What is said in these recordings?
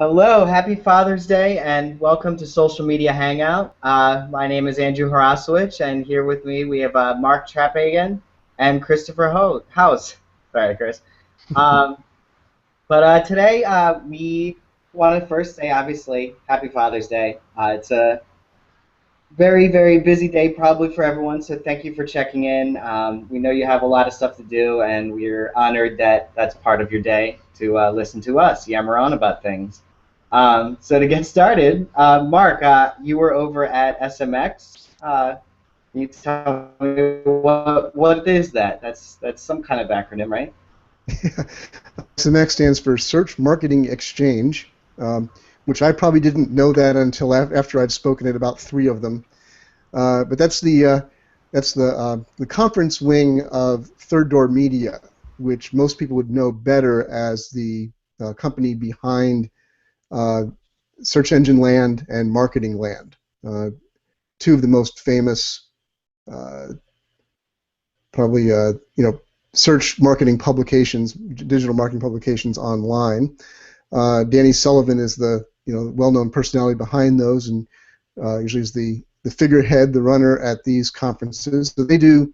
Hello, happy Father's Day, and welcome to Social Media Hangout. My name is Andrew Horosowicz, and here with me we have Mark Trapagan and Christopher House. Sorry, Chris. Um, but today we want to first say, obviously, happy Father's Day. It's a very, very busy day probably for everyone, so thank you for checking in. We know you have a lot of stuff to do, and we're honored that that's part of your day to listen to us yammer on about things. So to get started, Mark, you were over at SMX. Can you tell me what is that? That's some kind of acronym, right? SMX stands for Search Marketing Exchange, which I probably didn't know that until after I'd spoken at about three of them. But that's the conference wing of Third Door Media, which most people would know better as the company behind uh, Search Engine Land and Marketing Land, uh, two of the most famous, uh, probably search marketing publications, digital marketing publications online. Danny Sullivan is the well-known personality behind those, and usually is the figurehead, the runner at these conferences. So they do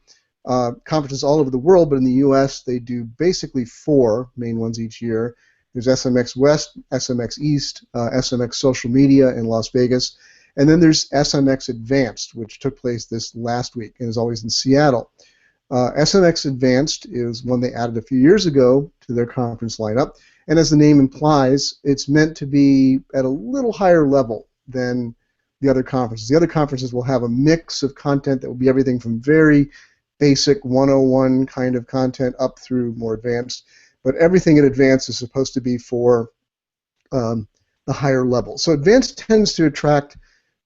conferences all over the world, but in the U.S. they do basically four main ones each year. There's SMX West, SMX East, SMX Social Media in Las Vegas, and then there's SMX Advanced, which took place this last week and is always in Seattle. SMX Advanced is one they added a few years ago to their conference lineup, and as the name implies, it's meant to be at a little higher level than the other conferences. The other conferences will have a mix of content that will be everything from very basic 101 kind of content up through more advanced, but everything in advanced is supposed to be for the higher level. So advanced tends to attract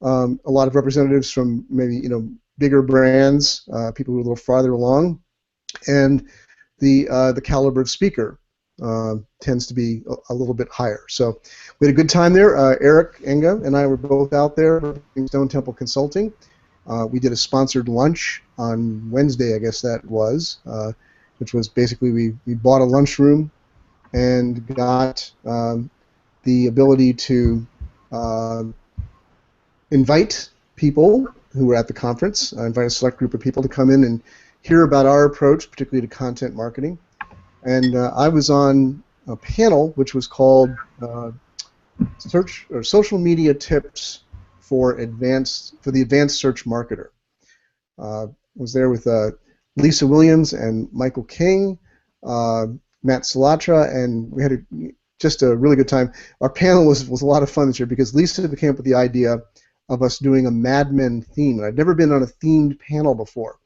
a lot of representatives from maybe bigger brands, people who are a little farther along, and the caliber of speaker tends to be a little bit higher. So we had a good time there. Eric Enga and I were both out there doing Stone Temple Consulting. We did a sponsored lunch on Wednesday, I guess that was, which was basically we bought a lunchroom and got the ability to invite people who were at the conference, invite a select group of people to come in and hear about our approach, particularly to content marketing. And I was on a panel which was called Search or Social Media Tips for the Advanced Search Marketer. I was there with Lisa Williams and Michael King, Matt Salatra, and we had just a really good time. Our panel was a lot of fun this year because Lisa came up with the idea of us doing a Mad Men theme. And I'd never been on a themed panel before.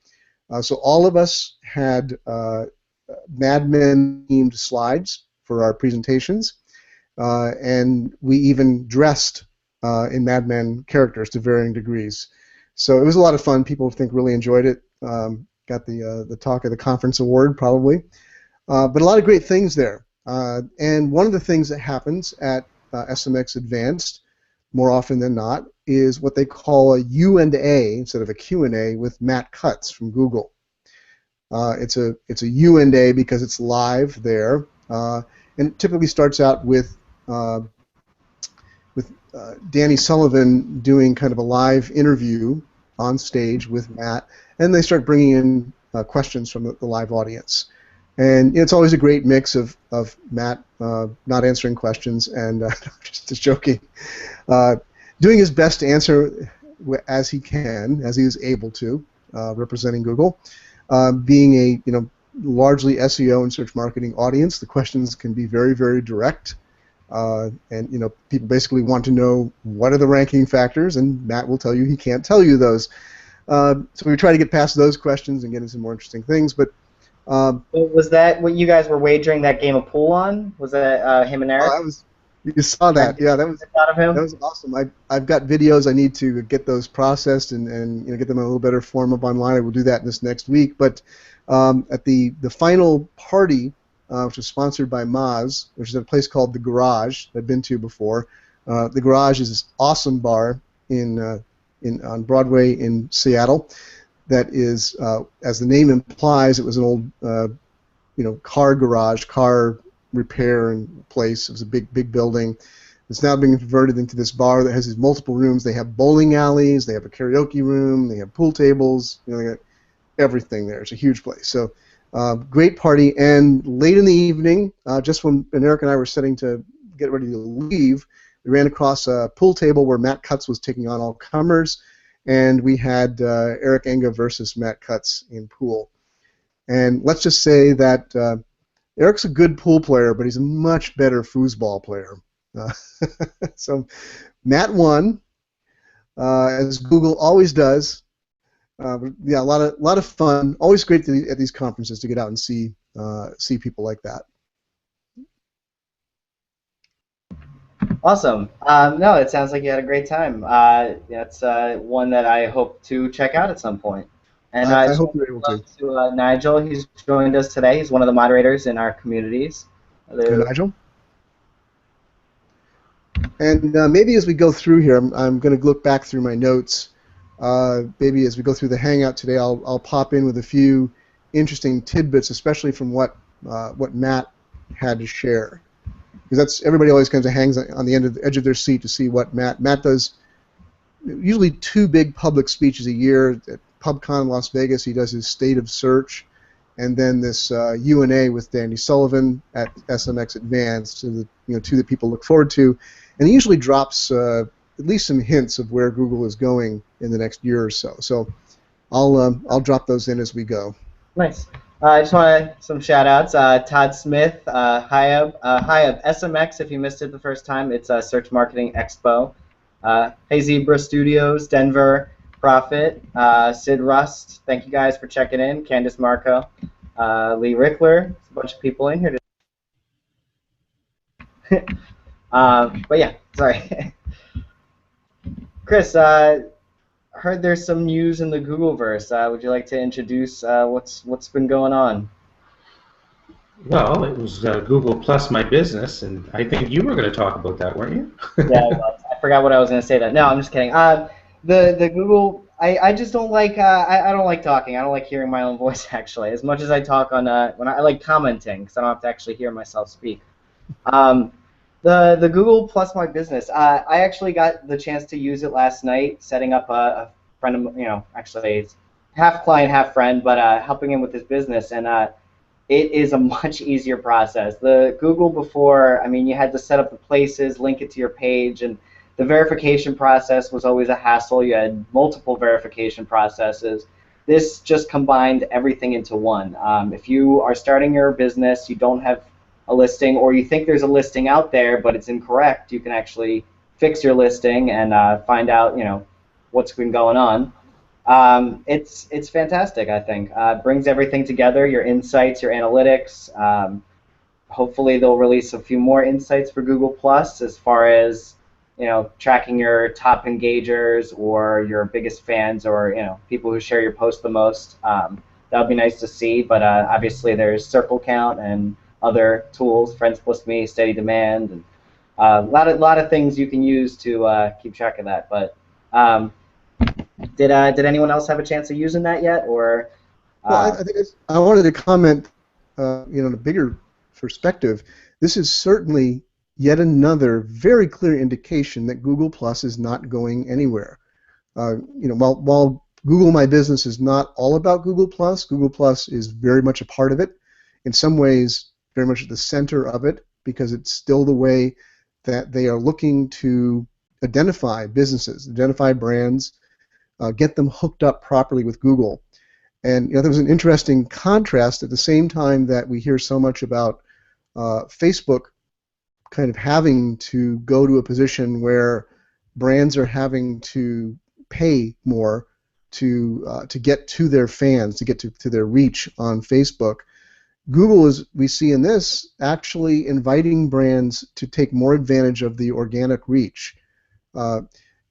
So all of us had Mad Men themed slides for our presentations, and we even dressed in Mad Men characters to varying degrees. So it was a lot of fun. People, I think, really enjoyed it. Got the Talk of the Conference award probably, but a lot of great things there. And one of the things that happens at SMX Advanced more often than not is what they call a U&A instead of a Q&A with Matt Cutts from Google. It's a U&A because it's live there, and typically starts out with Danny Sullivan doing kind of a live interview on stage with Matt, and they start bringing in questions from the live audience. And it's always a great mix of Matt not answering questions and just joking, doing his best to answer as he can, as he is able to, representing Google. Being a largely SEO and search marketing audience, the questions can be very, very direct, and people basically want to know what are the ranking factors, and Matt will tell you he can't tell you those. So we try to get past those questions and get into some more interesting things. But Was that what you guys were wagering that game of pool on? Was that him and Eric? You saw that, yeah. Out of That him? was awesome. I've got videos. I need to get those processed and get them in a little better form up online. I will do that this next week. But at the final party, which was sponsored by Moz, which is at a place called The Garage that I've been to before. The Garage is this awesome bar on Broadway in Seattle. That is, as the name implies, it was an old car garage, car repair and place. It was a big building. It's now being converted into this bar that has these multiple rooms. They have bowling alleys, they have a karaoke room, they have pool tables, they got everything there. It's a huge place. So great party. And late in the evening, just when Eric and I were setting to get ready to leave, we ran across a pool table where Matt Cutts was taking on all comers, and we had Eric Enga versus Matt Cutts in pool. And let's just say that Eric's a good pool player, but he's a much better foosball player. So Matt won, as Google always does. Yeah, a lot of fun. Always great at these conferences to get out and see people like that. Awesome. No, it sounds like you had a great time. That's one that I hope to check out at some point. And I hope you're able to Nigel. He's joined us today. He's one of the moderators in our communities. Hello, Nigel. And maybe as we go through here, I'm going to look back through my notes. Maybe as we go through the Hangout today, I'll pop in with a few interesting tidbits, especially from what Matt had to share, because that's everybody always kind of hangs on the edge of their seat to see what Matt does. Usually 2 big public speeches a year at PubCon in Las Vegas. He does his State of Search, and then this UNA with Danny Sullivan at SMX Advanced, so the 2 that people look forward to, and he usually drops at least some hints of where Google is going in the next year or so. So I'll drop those in as we go. Nice. I just want some shout-outs. Todd Smith, Hayab, SMX, if you missed it the first time, it's Search Marketing Expo. Hey Zebra Studios, Denver, Profit, Sid Rust, thank you guys for checking in. Candice Marco, Lee Rickler, a bunch of people in here today. But yeah, sorry. Chris, heard there's some news in the Googleverse. Would you like to introduce what's been going on? Well, it was Google Plus My Business, and I think you were going to talk about that, weren't you? Yeah, I forgot what I was going to say. That no, I'm just kidding. The Google, I just don't like I don't like talking. I don't like hearing my own voice actually. As much as I talk on when I like commenting because I don't have to actually hear myself speak. The Google Plus My Business. I actually got the chance to use it last night, setting up a friend of actually half client, half friend, but helping him with his business, and it is a much easier process. The Google before, I mean, you had to set up the places, link it to your page, and the verification process was always a hassle. You had multiple verification processes. This just combined everything into one. If you are starting your business, you don't have a listing, or you think there's a listing out there but it's incorrect, you can actually fix your listing and find out what's been going on. It's fantastic, I think. Brings everything together, your insights, your analytics. Hopefully they'll release a few more insights for Google Plus as far as tracking your top engagers or your biggest fans or people who share your post the most. That would be nice to see, but obviously there's circle count and other tools, Friends Plus Me, Steady Demand, and a lot of things you can use to keep track of that. But did anyone else have a chance of using that yet, or? Well, I think I wanted to comment, in a bigger perspective. This is certainly yet another very clear indication that Google Plus is not going anywhere. While Google My Business is not all about Google Plus is very much a part of it. In some ways, very much at the center of it, because it's still the way that they are looking to identify businesses, identify brands, get them hooked up properly with Google. And there was an interesting contrast at the same time that we hear so much about Facebook kind of having to go to a position where brands are having to pay more to get to their fans, to get to their reach on Facebook. Google is, we see in this, actually inviting brands to take more advantage of the organic reach.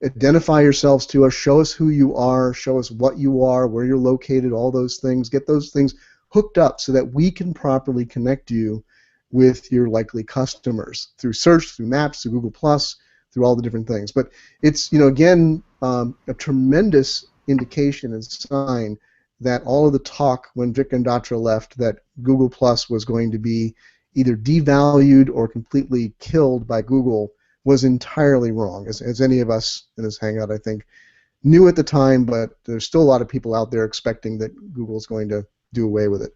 Identify yourselves to us, show us who you are, show us what you are, where you're located, all those things. Get those things hooked up so that we can properly connect you with your likely customers through search, through maps, through Google+, through all the different things. But it's, again, a tremendous indication and sign that all of the talk when Vic Gandatra left that Google Plus was going to be either devalued or completely killed by Google was entirely wrong, as any of us in this Hangout, I think, knew at the time, but there's still a lot of people out there expecting that Google's going to do away with it.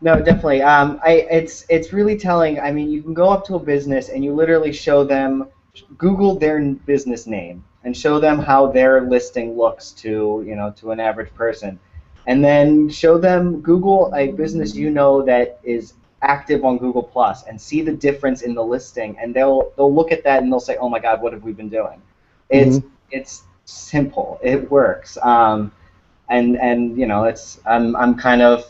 No, definitely. It's really telling. I mean, you can go up to a business and you literally show them, Google their business name and show them how their listing looks to, to an average person, and then show them Google a business that is active on Google Plus and see the difference in the listing, and they'll look at that and they'll say, oh my God, what have we been doing? It's Mm-hmm. it's simple. It works. And I'm kind of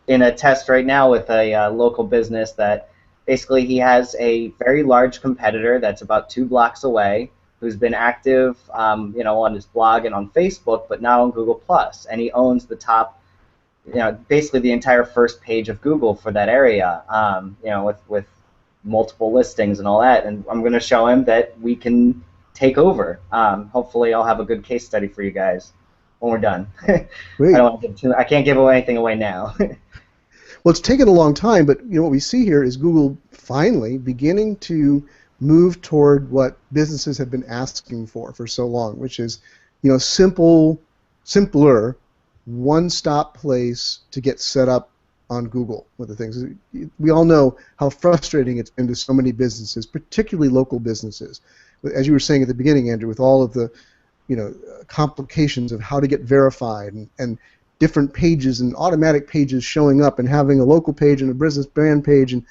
in a test right now with a local business that basically he has a very large competitor that's about 2 blocks away who's been active on his blog and on Facebook, but not on Google Plus, and he owns the top, basically the entire first page of Google for that area, with multiple listings and all that. And I'm going to show him that we can take over. Hopefully I'll have a good case study for you guys when we're done. Great. I can't give anything away now. Well, it's taken a long time, but what we see here is Google finally beginning to move toward what businesses have been asking for so long, which is, simpler, one-stop place to get set up on Google with the things. We all know how frustrating it's been to so many businesses, particularly local businesses. As you were saying at the beginning, Andrew, with all of the complications of how to get verified and different pages and automatic pages showing up and having a local page and a business brand page, and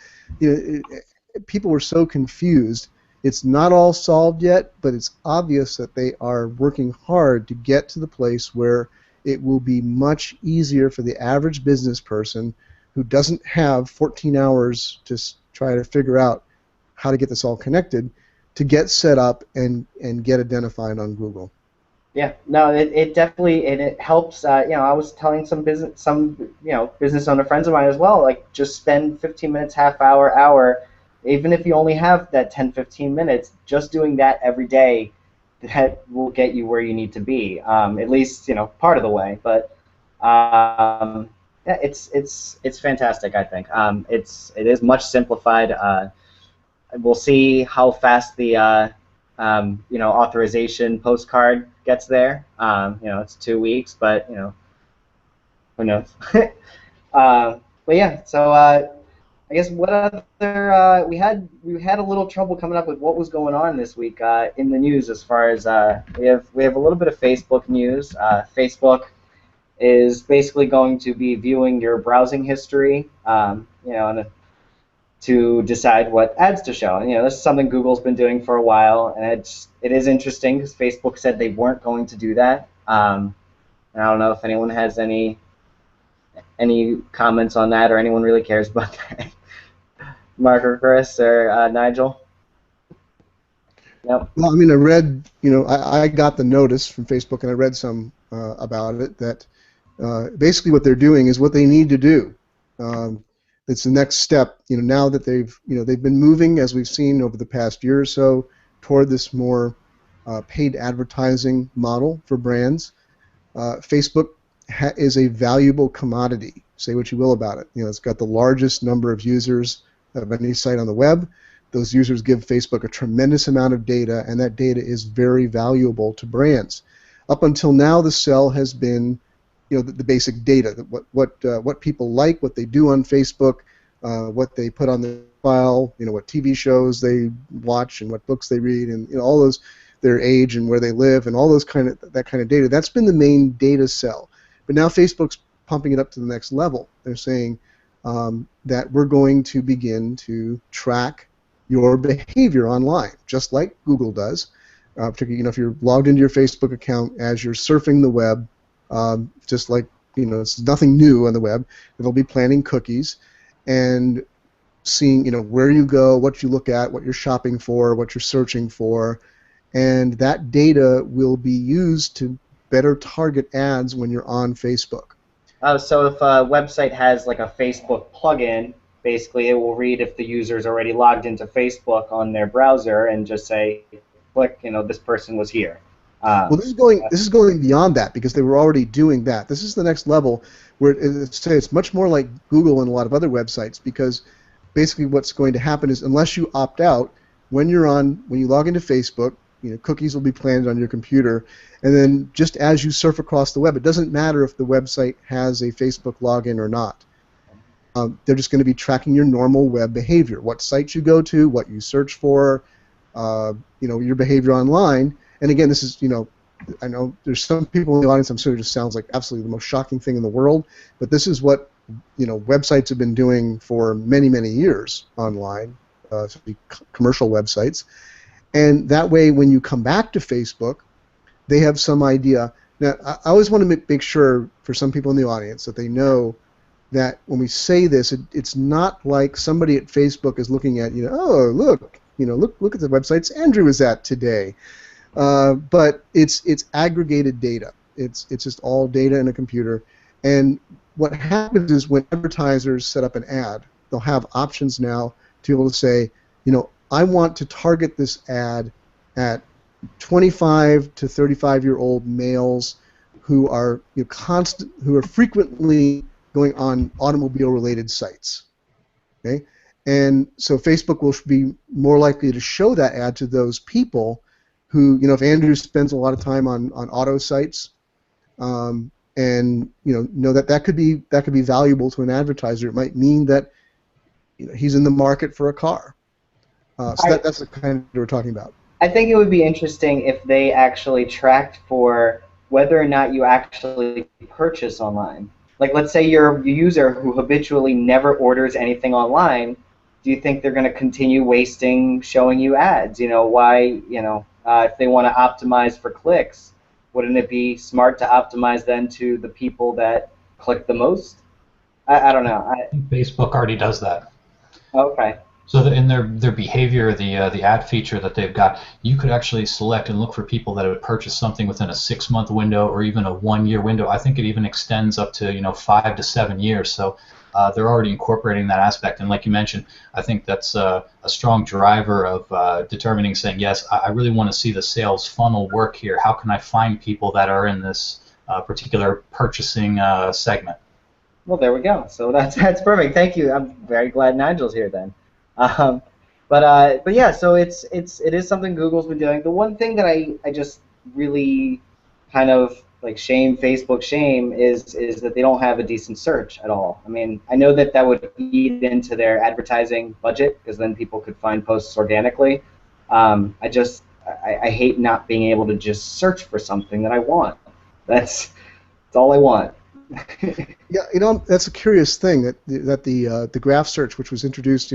people were so confused. It's not all solved yet, but it's obvious that they are working hard to get to the place where it will be much easier for the average business person who doesn't have 14 hours to try to figure out how to get this all connected to get set up and get identified on Google. Yeah, no, it definitely it helps. I was telling some business owner friends of mine as well, like just spend 15 minutes, half hour, even if you only have that 10-15 minutes, just doing that every day, that will get you where you need to be, at least part of the way. But yeah, it's fantastic. I think it is much simplified. We'll see how fast the authorization postcard gets there. It's 2 weeks, but who knows? But yeah, so I guess what other we had a little trouble coming up with what was going on this week in the news, as far as we have a little bit of Facebook news. Facebook is basically going to be viewing your browsing history, to decide what ads to show. And this is something Google's been doing for a while, and it is interesting because Facebook said they weren't going to do that. And I don't know if anyone has any comments on that, or anyone really cares about that. Mark or Chris or Nigel? Yep. Well, I mean, I read, I got the notice from Facebook, and I read some about it, that basically what they're doing is what they need to do. It's the next step. Now that they've been moving, as we've seen over the past year or so, toward this more paid advertising model for brands. Facebook is a valuable commodity. Say what you will about it. It's got the largest number of users of any site on the web. Those users give Facebook a tremendous amount of data, and that data is very valuable to brands. Up until now, the sell has been the basic data, what people like, what they do on Facebook, what they put on their file, what TV shows they watch and what books they read, and all those, their age and where they live, and all those that kind of data. That's been the main data sell. But now Facebook's pumping it up to the next level. They're saying that we're going to begin to track your behavior online, just like Google does. Particularly, if you're logged into your Facebook account as you're surfing the web. Just like, it's nothing new on the web. It'll be planting cookies and seeing, where you go, what you look at, what you're shopping for, what you're searching for, and that data will be used to better target ads when you're on Facebook. So if a website has like a Facebook plugin, basically it will read if the user's already logged into Facebook on their browser and just say, click, this person was here. Well, this is going beyond that, because they were already doing that. This is the next level, where it's much more like Google and a lot of other websites, because basically what's going to happen is, unless you opt out, when you log into Facebook, cookies will be planted on your computer, and then just as you surf across the web, it doesn't matter if the website has a Facebook login or not. They're just going to be tracking your normal web behavior, what sites you go to, what you search for, your behavior online. And again, this is, I know there's some people in the audience, I'm sure it just sounds like absolutely the most shocking thing in the world, but this is what, websites have been doing for many, many years online, commercial websites. And that way, when you come back to Facebook, they have some idea. Now, I always want to make sure for some people in the audience that they know that when we say this, it's not like somebody at Facebook is looking at, oh, look at the websites Andrew was at today. But it's aggregated data. It's just all data in a computer. And what happens is when advertisers set up an ad, they'll have options now to be able to say, I want to target this ad at 25 to 35-year-old males who are who are frequently going on automobile-related sites. Okay, and so Facebook will be more likely to show that ad to those people who, if Andrew spends a lot of time on auto sites, and know that could be valuable to an advertiser. It might mean that he's in the market for a car. So that's the kind we're talking about. I think it would be interesting if they actually tracked for whether or not you actually purchase online. Like, let's say you're a user who habitually never orders anything online. Do you think they're going to continue showing you ads? Why? If they want to optimize for clicks, wouldn't it be smart to optimize then to the people that click the most? I don't know. I think Facebook already does that. Okay. So in their behavior, the ad feature that they've got, you could actually select and look for people that have purchased something within a 6-month window or even a 1-year window. I think it even extends up to 5 to 7 years. So they're already incorporating that aspect. And like you mentioned, I think that's a strong driver of determining, saying, yes, I really want to see the sales funnel work here. How can I find people that are in this particular purchasing segment? Well, there we go. So that's perfect. Thank you. I'm very glad Nigel's here then. But yeah, so it is something Google's been doing. The one thing that I just really kind of like Facebook shame is that they don't have a decent search at all. I mean, I know that would eat into their advertising budget because then people could find posts organically. I hate not being able to just search for something that I want. That's all I want. Yeah, that's a curious thing that the graph search, which was introduced,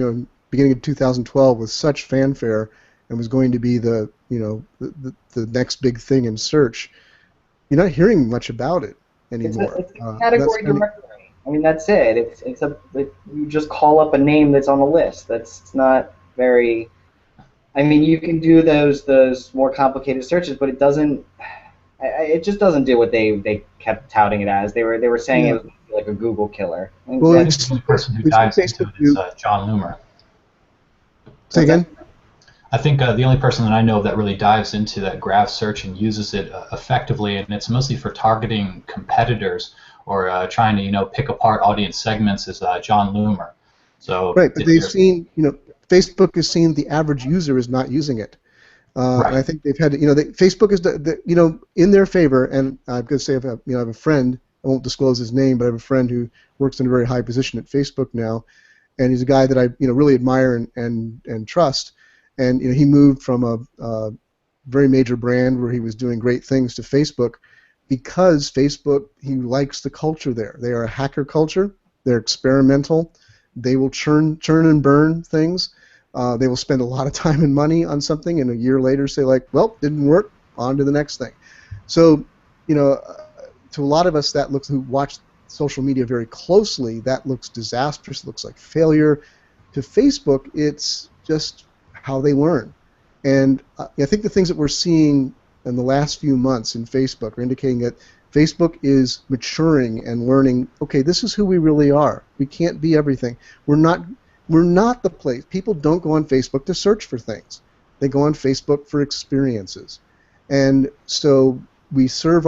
beginning of 2012 with such fanfare and was going to be the next big thing in search, you're not hearing much about it anymore. It's a category directory. I mean, that's it. You just call up a name that's on the list. It's not very. I mean, you can do those more complicated searches, but it doesn't. It just doesn't do what they kept touting it as. They were saying it was like a Google killer. Well, the person who dives into it is John Loomer. Say again? I think the only person that I know that really dives into that graph search and uses it effectively, and it's mostly for targeting competitors or trying to pick apart audience segments, is John Loomer. So right, but they've seen Facebook has seen the average user is not using it. Right. And I think they've had Facebook is in their favor, and I'm going to say I have a friend. I won't disclose his name, but I have a friend who works in a very high position at Facebook now, and he's a guy that I really admire and trust. And he moved from a very major brand where he was doing great things to Facebook because Facebook, he likes the culture there. They are a hacker culture. They're experimental. They will churn and burn things. They will spend a lot of time and money on something, and a year later say like, well, didn't work, on to the next thing. So, to a lot of us who watch social media very closely, that looks disastrous, looks like failure. To Facebook, it's just how they learn. And I think the things that we're seeing in the last few months in Facebook are indicating that Facebook is maturing and learning, okay, this is who we really are. We can't be everything. We're not the place. People don't go on Facebook to search for things. They go on Facebook for experiences. And so we serve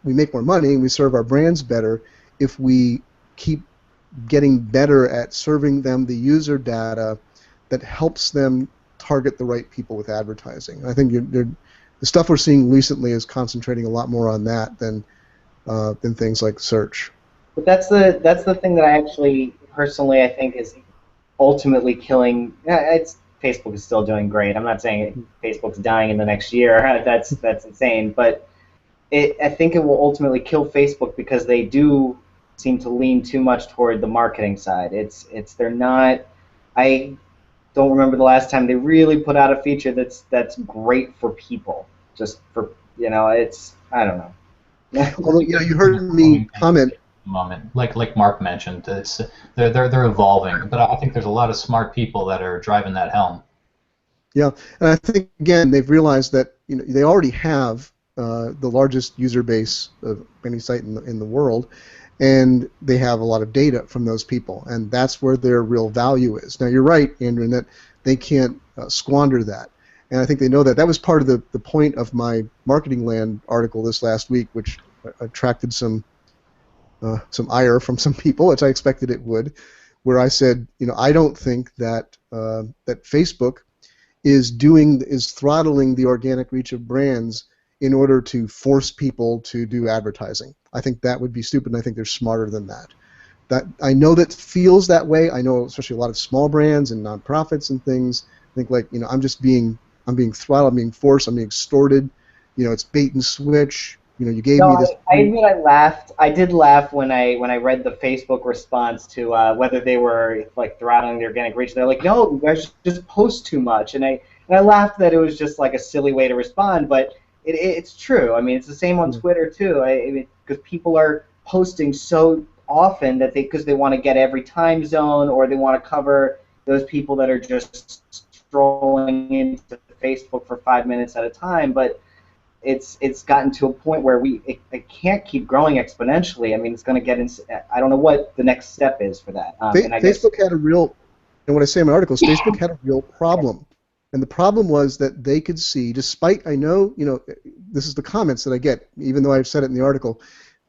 we make more money and we serve our brands better if we keep getting better at serving them the user data that helps them target the right people with advertising. And I think the stuff we're seeing recently is concentrating a lot more on that than things like search. But that's the thing that I actually personally I think is ultimately killing. It's Facebook is still doing great. I'm not saying Facebook's dying in the next year. That's insane. But I think it will ultimately kill Facebook because they do seem to lean too much toward the marketing side. They're not. I don't remember the last time they really put out a feature that's great for people. Just for I don't know. Although you heard me comment. Moment, like Mark mentioned, they're evolving, but I think there's a lot of smart people that are driving that helm. Yeah, and I think again they've realized that they already have the largest user base of any site in the world, and they have a lot of data from those people, and that's where their real value is. Now you're right, Andrew, in that they can't squander that, and I think they know that. That was part of the point of my Marketing Land article this last week, which attracted some ire from some people, which I expected it would, where I said, I don't think that that Facebook is throttling the organic reach of brands in order to force people to do advertising. I think that would be stupid, and I think they're smarter than that. That I know that feels that way. I know especially a lot of small brands and nonprofits and things think like, I'm being throttled, I'm being forced, I'm being extorted. It's bait and switch. You gave me this. I admit I laughed. I did laugh when I read the Facebook response to whether they were like throttling the organic reach. They're like, no, you guys just post too much, and I laughed that it was just like a silly way to respond, but it's true. I mean, it's the same on Twitter too. Because people are posting so often that because they want to get every time zone, or they want to cover those people that are just strolling into Facebook for 5 minutes at a time, but it's gotten to a point where it can't keep growing exponentially. I mean, it's going to get I don't know what the next step is for that. Facebook had a real, and what I say in my article is Facebook had a real problem. And the problem was that they could see, despite, I know, this is the comments that I get, even though I've said it in the article,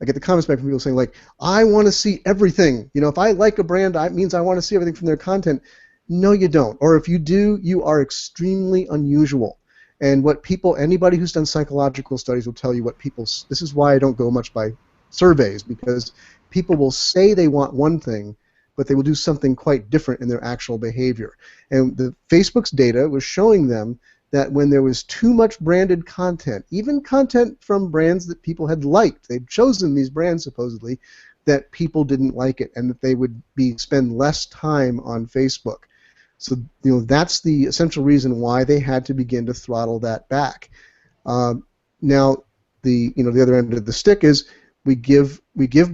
I get the comments back from people saying, like, I want to see everything. If I like a brand, it means I want to see everything from their content. No, you don't. Or if you do, you are extremely unusual. And what anybody who's done psychological studies will tell you this is why I don't go much by surveys, because people will say they want one thing, but they will do something quite different in their actual behavior. And the Facebook's data was showing them that when there was too much branded content, even content from brands that people had liked, they'd chosen these brands supposedly, that people didn't like it, and that they would spend less time on Facebook. So that's the essential reason why they had to begin to throttle that back. Now the other end of the stick is we give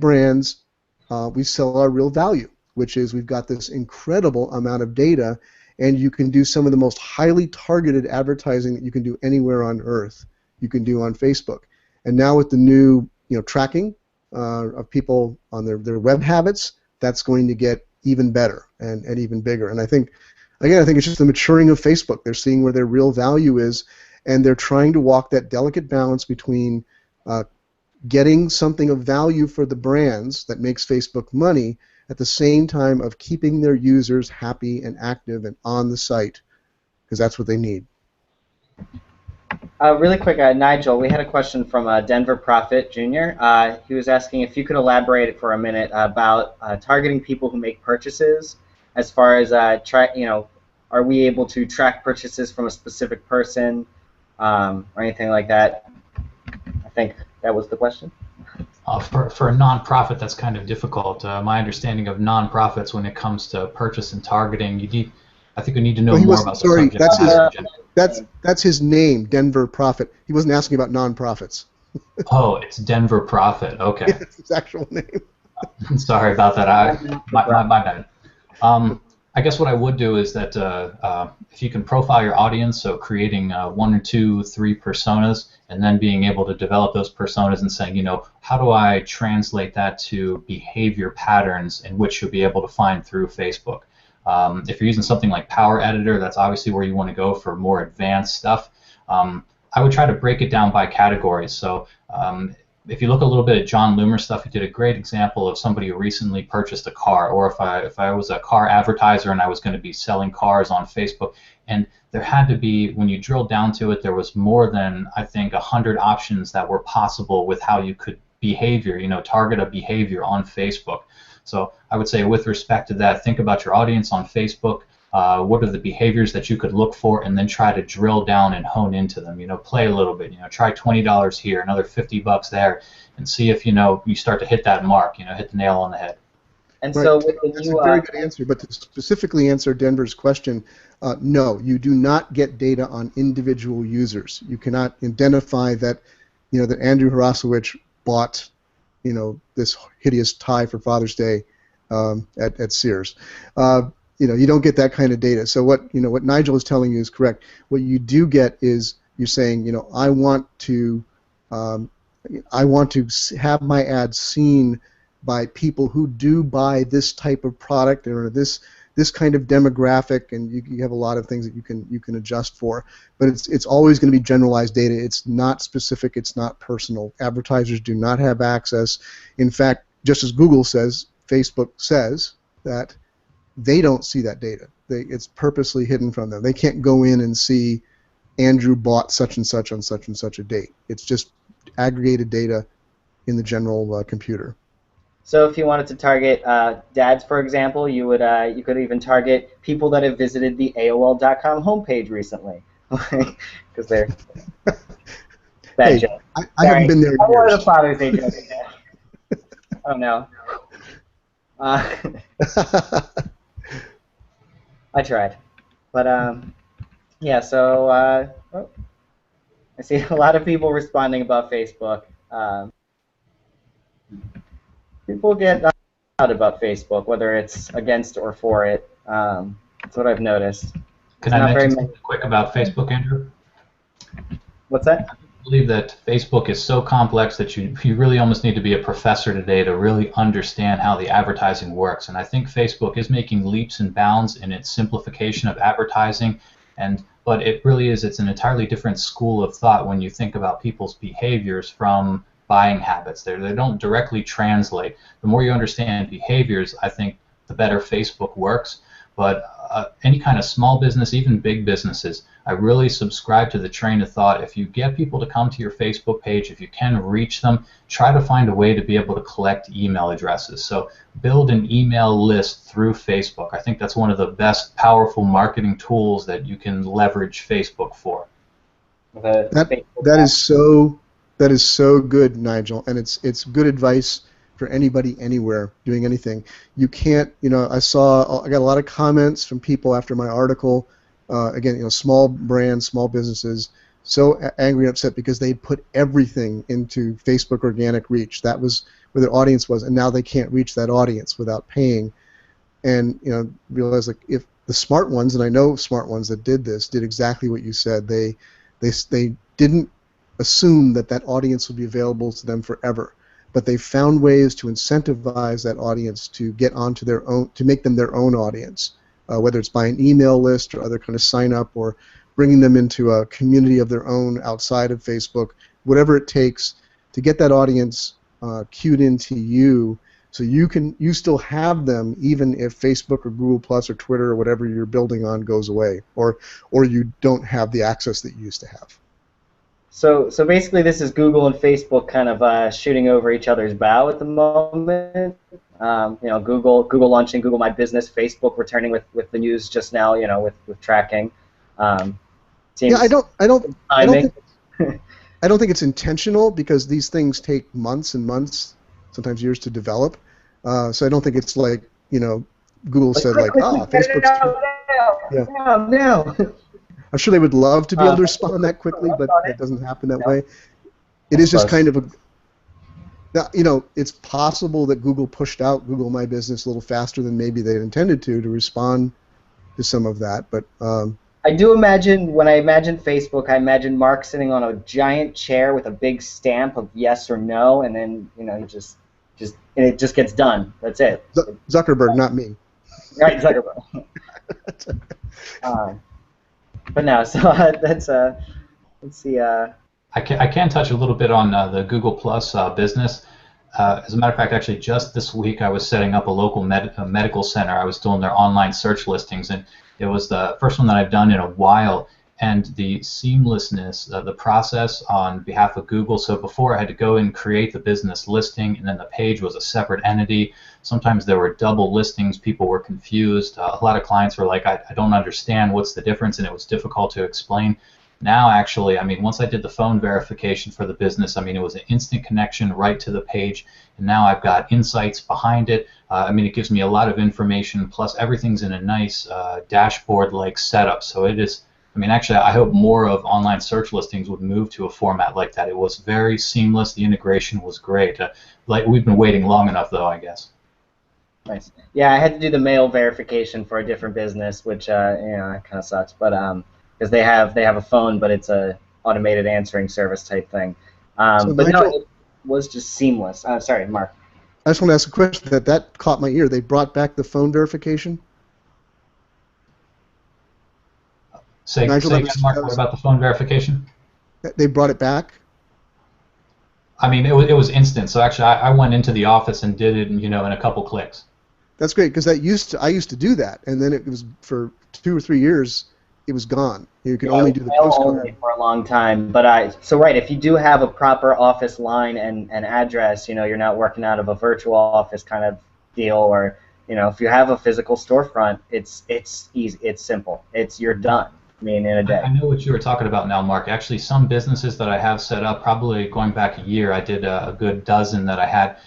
brands, we sell our real value, which is we've got this incredible amount of data, and you can do some of the most highly targeted advertising that you can do anywhere on earth. You can do on Facebook, and now with the new tracking of people on their web habits, that's going to get even better and even bigger. And I think it's just the maturing of Facebook. They're seeing where their real value is, and they're trying to walk that delicate balance between getting something of value for the brands that makes Facebook money at the same time of keeping their users happy and active and on the site, because that's what they need. Really quick, Nigel, we had a question from Denver Prophet Jr. He was asking if you could elaborate for a minute about targeting people who make purchases, as far as are we able to track purchases from a specific person or anything like that? I think that was the question. For a nonprofit, that's kind of difficult. My understanding of nonprofits when it comes to purchase and targeting, I think we need to know more about the subject matter. That's his name, Denver Prophet. He wasn't asking about nonprofits. Oh, it's Denver Prophet. Okay. Yeah, that's his actual name. Sorry about that. My bad. I guess what I would do is that if you can profile your audience, so creating 1 or 2, 3 personas, and then being able to develop those personas and saying, how do I translate that to behavior patterns in which you'll be able to find through Facebook. If you're using something like Power Editor, that's obviously where you want to go for more advanced stuff. I would try to break it down by categories. So if you look a little bit at John Loomer's stuff, he did a great example of somebody who recently purchased a car, or if I was a car advertiser and I was going to be selling cars on Facebook, and there had to be, when you drill down to it, there was more than, I think, 100 options that were possible with how you could target a behavior on Facebook. So I would say with respect to that, think about your audience on Facebook. What are the behaviors that you could look for, and then try to drill down and hone into them. Play a little bit. Try $20 here, another $50 there, and see if you start to hit that mark. Hit the nail on the head. And right. so that's a very good answer. But to specifically answer Denver's question, no, you do not get data on individual users. You cannot identify that that Andrew Horosowicz bought this hideous tie for Father's Day at Sears. You don't get that kind of data. So what Nigel is telling you is correct. What you do get is you're saying, I want to have my ads seen by people who do buy this type of product or this kind of demographic, and you have a lot of things that you can adjust for. But it's always going to be generalized data. It's not specific. It's not personal. Advertisers do not have access. In fact, just as Google says, Facebook says that they don't see that data. It's purposely hidden from them. They can't go in and see Andrew bought such and such on such and such a date. It's just aggregated data in the general computer. So if you wanted to target dads, for example, you could even target people that have visited the AOL.com homepage recently, because they're bad joke. I haven't been there in years. I wanted years. a Father's Day joke. Oh no. I tried, but yeah. So I see a lot of people responding about Facebook. People get out about Facebook, whether it's against or for it. That's what I've noticed. Can I mention something quick about Facebook, Andrew? What's that? I believe that Facebook is so complex that you really almost need to be a professor today to really understand how the advertising works. And I think Facebook is making leaps and bounds in its simplification of advertising. But it really is, it's an entirely different school of thought when you think about people's behaviors from buying habits. They don't directly translate. The more you understand behaviors, I think the better Facebook works. But any kind of small business, even big businesses, I really subscribe to the train of thought. If you get people to come to your Facebook page, if you can reach them, try to find a way to be able to collect email addresses. So build an email list through Facebook. I think that's one of the best powerful marketing tools that you can leverage Facebook for. That is so good, Nigel, and it's good advice for anybody anywhere doing anything. You can't, I got a lot of comments from people after my article. Again, small brands, small businesses, so angry and upset because they put everything into Facebook organic reach. That was where their audience was, and now they can't reach that audience without paying. And realize like if the smart ones, and I know smart ones that did this, did exactly what you said. They didn't assume that audience would be available to them forever, but they found ways to incentivize that audience to get onto their own, to make them their own audience, whether it's by an email list or other kind of sign up or bringing them into a community of their own outside of Facebook, whatever it takes to get that audience cued into you, so you still have them even if Facebook or Google Plus or Twitter or whatever you're building on goes away, or you don't have the access that you used to have. So basically, this is Google and Facebook kind of shooting over each other's bow at the moment. Google launching Google My Business, Facebook returning with the news just now. With tracking. Yeah, I don't think it's intentional because these things take months and months, sometimes years to develop. So I don't think it's like Google said Facebook's now. I'm sure they would love to be able to respond that quickly, but it doesn't happen that way. It is just kind of it's possible that Google pushed out Google My Business a little faster than maybe they intended to respond to some of that. But I do imagine, when I imagine Facebook, I imagine Mark sitting on a giant chair with a big stamp of yes or no, and then it just gets done. That's it. Zuckerberg, not me. Right, Zuckerberg. But no, so that's let's see. I can touch a little bit on the Google Plus business. As a matter of fact, actually, just this week I was setting up a local medical center. I was doing their online search listings, and it was the first one that I've done in a while. And the seamlessness, the process on behalf of Google. So before I had to go and create the business listing, and then the page was a separate entity. Sometimes there were double listings. People were confused. A lot of clients were like, I don't understand what's the difference, and it was difficult to explain. Now, actually, I mean, once I did the phone verification for the business, I mean, it was an instant connection right to the page, and now I've got insights behind it. I mean, it gives me a lot of information, plus everything's in a nice dashboard-like setup. So it is, I mean, actually, I hope more of online search listings would move to a format like that. It was very seamless. The integration was great. Like, we've been waiting long enough, though, I guess. Nice. Yeah, I had to do the mail verification for a different business, which you know, it kind of sucks. But because they have a phone, but it's a automated answering service type thing. So but no, Nigel, it was just seamless. Sorry, Mark. I just want to ask a question that caught my ear. They brought back the phone verification? Say Nigel, again, Mark, what about the phone verification? they brought it back? I mean, it was instant. So actually, I went into the office and did it, you know, in a couple clicks. That's great, because I used to do that, and then it was for 2 or 3 years, it was gone. You could only do the Mail postcard. only for a long time. But so right, if you do have a proper office line and address, you know, you're not working out of a virtual office kind of deal, or you know, if you have a physical storefront, it's easy, it's simple, you're done. I mean, in a day. I know what you were talking about now, Mark. Actually, some businesses that I have set up, probably going back a year, I did a good dozen that I had,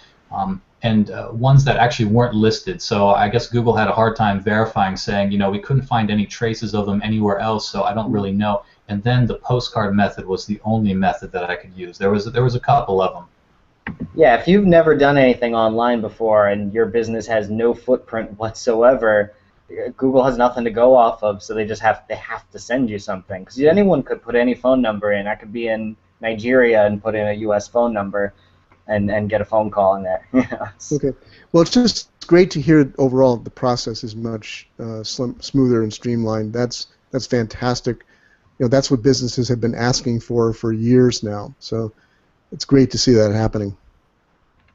and ones that actually weren't listed. So I guess Google had a hard time verifying, saying, you know, we couldn't find any traces of them anywhere else, so I don't really know. And then the postcard method was the only method that I could use. There was a couple of them. Yeah, if you've never done anything online before and your business has no footprint whatsoever, Google has nothing to go off of, so they have to send you something. Because anyone could put any phone number in. I could be in Nigeria and put in a U.S. phone number and get a phone call in there. Okay. Well, it's just great to hear overall the process is much smoother and streamlined. That's fantastic. You know, that's what businesses have been asking for years now. So it's great to see that happening.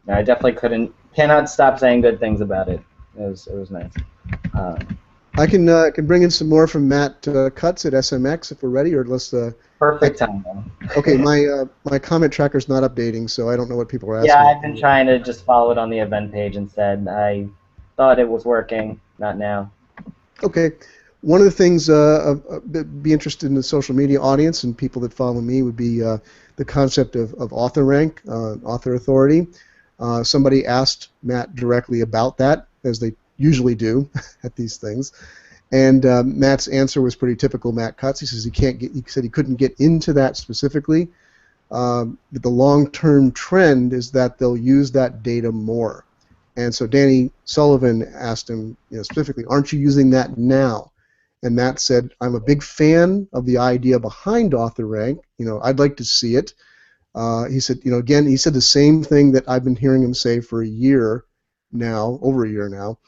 I definitely cannot stop saying good things about it. It was nice. I can bring in some more from Matt Cutts at SMX if we're ready, or let's. Perfect time, though. Okay, my comment tracker's not updating, so I don't know what people are asking. Yeah, I've been trying to just follow it on the event page instead. I thought it was working, not now. Okay, one of the things be interested in the social media audience and people that follow me would be the concept of author rank, author authority. Somebody asked Matt directly about that, as they usually do at these things, and Matt's answer was pretty typical. Matt Cutts. He says he said he couldn't get into that specifically, but the long-term trend is that they'll use that data more. And so Danny Sullivan asked him, you know, specifically, aren't you using that now? And Matt said, I'm a big fan of the idea behind author rank. You know, I'd like to see it. He said, you know, again, he said the same thing that I've been hearing him say for a year now, over a year now,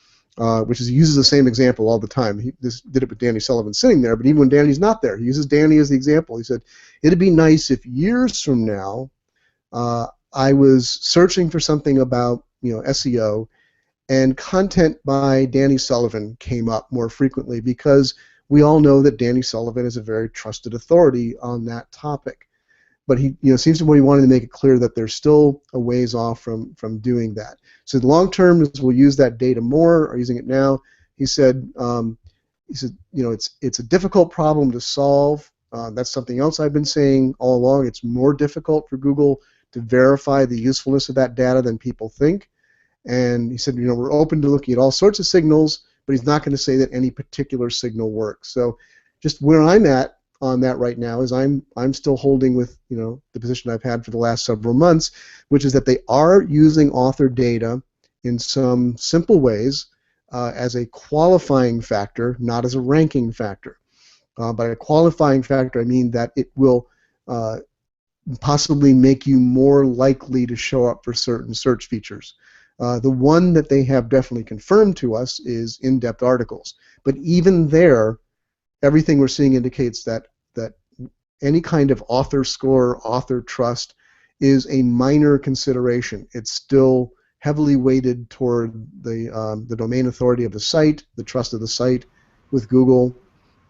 which is he uses the same example all the time. He did it with Danny Sullivan sitting there, but even when Danny's not there, he uses Danny as the example. He said, it'd be nice if years from now I was searching for something about, you know, SEO, and content by Danny Sullivan came up more frequently, because we all know that Danny Sullivan is a very trusted authority on that topic. But he, you know, seems to be wanting to make it clear that they're still a ways off from doing that. So the long term is we'll use that data more, or using it now. He said, you know, it's a difficult problem to solve. That's something else I've been saying all along. It's more difficult for Google to verify the usefulness of that data than people think. And he said, you know, we're open to looking at all sorts of signals, but he's not going to say that any particular signal works. So just where I'm at on that right now is I'm still holding with, you know, the position I've had for the last several months, which is that they are using author data in some simple ways as a qualifying factor, not as a ranking factor. By a qualifying factor, I mean that it will possibly make you more likely to show up for certain search features. The one that they have definitely confirmed to us is in-depth articles. But even there, everything we're seeing indicates that any kind of author score, author trust is a minor consideration. It's still heavily weighted toward the domain authority of the site, the trust of the site with Google,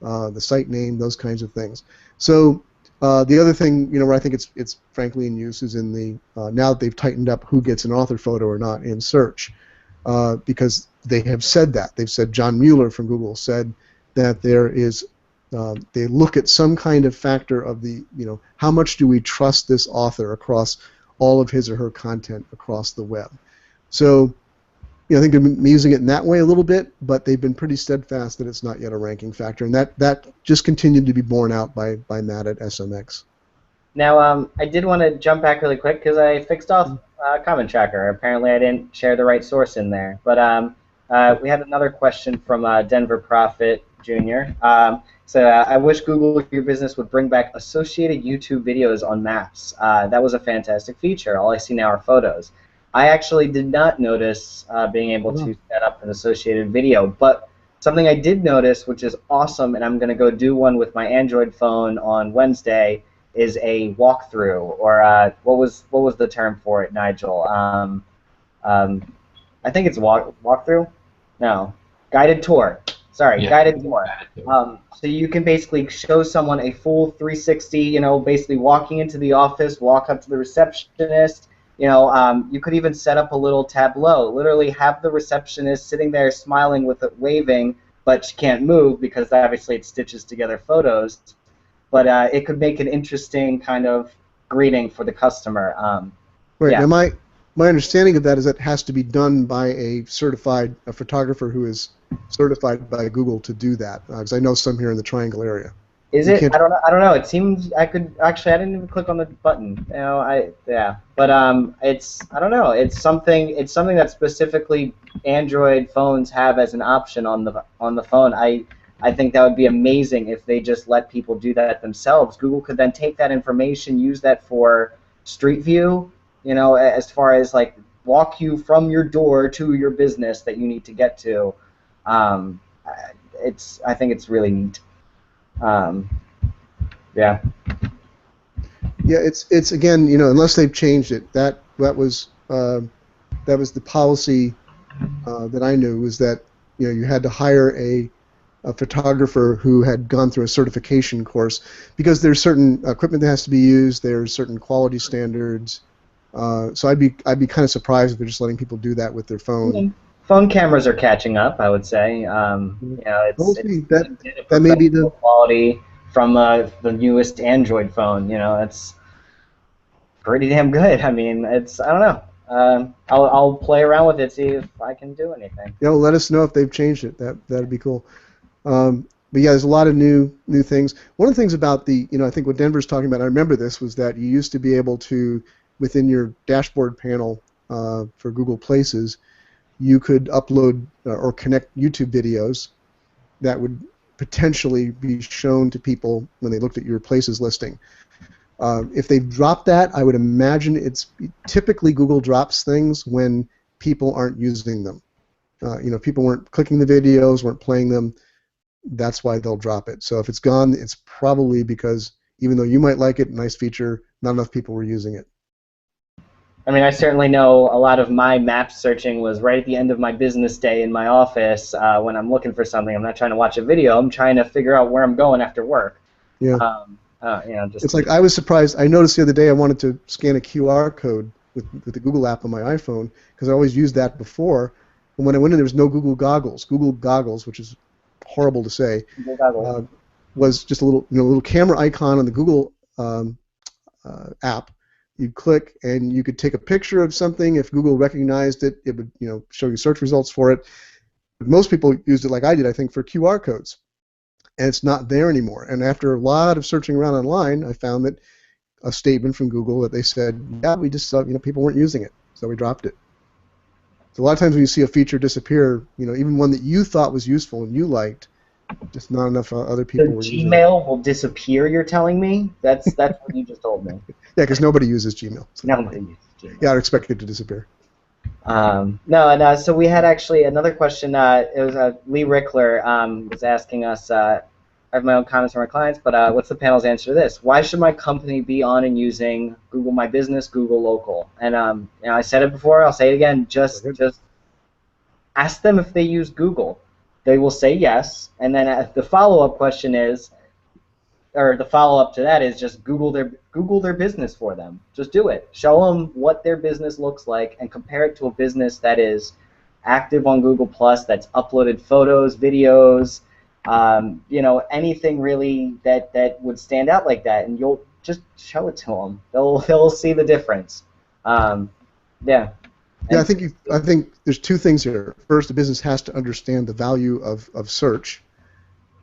the site name, those kinds of things. So the other thing, where I think it's frankly in use is in the now that they've tightened up who gets an author photo or not in search, because they have said that. They've said, John Mueller from Google said that there is they look at some kind of factor of the, how much do we trust this author across all of his or her content across the web. So, I think they've been using it in that way a little bit, but they've been pretty steadfast that it's not yet a ranking factor, and that just continued to be borne out by Matt at SMX. Now, I did want to jump back really quick because I fixed off Comment Tracker. Apparently, I didn't share the right source in there. But we had another question from Denver Prophet Jr. So I wish Google for Your Business would bring back associated YouTube videos on maps. That was a fantastic feature. All I see now are photos. I actually did not notice being able to set up an associated video, but something I did notice, which is awesome, and I'm going to go do one with my Android phone on Wednesday, is a walkthrough, or what was the term for it, Nigel? I think it's walkthrough? No, guided tour. Sorry, Yeah, guided tour. So you can basically show someone a full 360, basically walking into the office, walk up to the receptionist. You could even set up a little tableau, literally have the receptionist sitting there smiling with it, waving, but she can't move because obviously it stitches together photos. But it could make an interesting kind of greeting for the customer. Right. Yeah. Now, my understanding of that is that it has to be done by a photographer who is certified by Google to do that. Because I know some here in the Triangle area. Is it? I don't know. It seems I could actually. I didn't even click on the button. Yeah. But it's, I don't know. It's something. It's something that specifically Android phones have as an option on the phone. I think that would be amazing if they just let people do that themselves. Google could then take that information, use that for Street View. As far as like walk you from your door to your business that you need to get to. I think it's really neat. Yeah. Yeah, it's again, unless they've changed it, that was the policy that I knew, was that you had to hire a photographer who had gone through a certification course, because there's certain equipment that has to be used, there's certain quality standards. So I'd be kind of surprised if they're just letting people do that with their phone. Phone cameras are catching up, I would say. That may be the quality from the newest Android phone. It's pretty damn good. I mean, I don't know. I'll play around with it, see if I can do anything. Let us know if they've changed it. That'd be cool. But yeah, there's a lot of new things. One of the things about I think what Denver's talking about, I remember this, was that you used to be able to, within your dashboard panel for Google Places, you could upload or connect YouTube videos that would potentially be shown to people when they looked at your Places listing. If they've dropped that, I would imagine it's typically Google drops things when people aren't using them. People weren't clicking the videos, weren't playing them. That's why they'll drop it. So if it's gone, it's probably because even though you might like it, nice feature, not enough people were using it. I mean, I certainly know a lot of my map searching was right at the end of my business day in my office when I'm looking for something. I'm not trying to watch a video. I'm trying to figure out where I'm going after work. Yeah. Just it's like I was surprised. I noticed the other day I wanted to scan a QR code with the Google app on my iPhone, because I always used that before. And when I went in, there was no Google Goggles. Google Goggles, which is horrible to say, was just a little camera icon on the Google app. You'd click and you could take a picture of something. If Google recognized it, it would show you search results for it. But most people used it like I did, I think, for QR codes. And it's not there anymore. And after a lot of searching around online, I found that a statement from Google that they said, yeah, we just saw, people weren't using it, so we dropped it. So a lot of times when you see a feature disappear, even one that you thought was useful and you liked, just not enough other people were using it. Gmail will disappear, you're telling me? That's what you just told me. Yeah, because nobody uses Gmail. So Nobody uses Gmail. Yeah, I expect it to disappear. So we had actually another question. It was Lee Rickler was asking us, I have my own comments from my clients, but what's the panel's answer to this? Why should my company be on and using Google My Business, Google Local? And I said it before, I'll say it again. Just ask them if they use Google. They will say yes, and then the follow-up question is, or the follow-up to that is just Google their business for them. Just do it. Show them what their business looks like and compare it to a business that is active on Google Plus, that's uploaded photos, videos, anything really that would stand out like that, and you'll just show it to them. They'll see the difference. Yeah. Yeah, I think there's two things here. First, the business has to understand the value of search,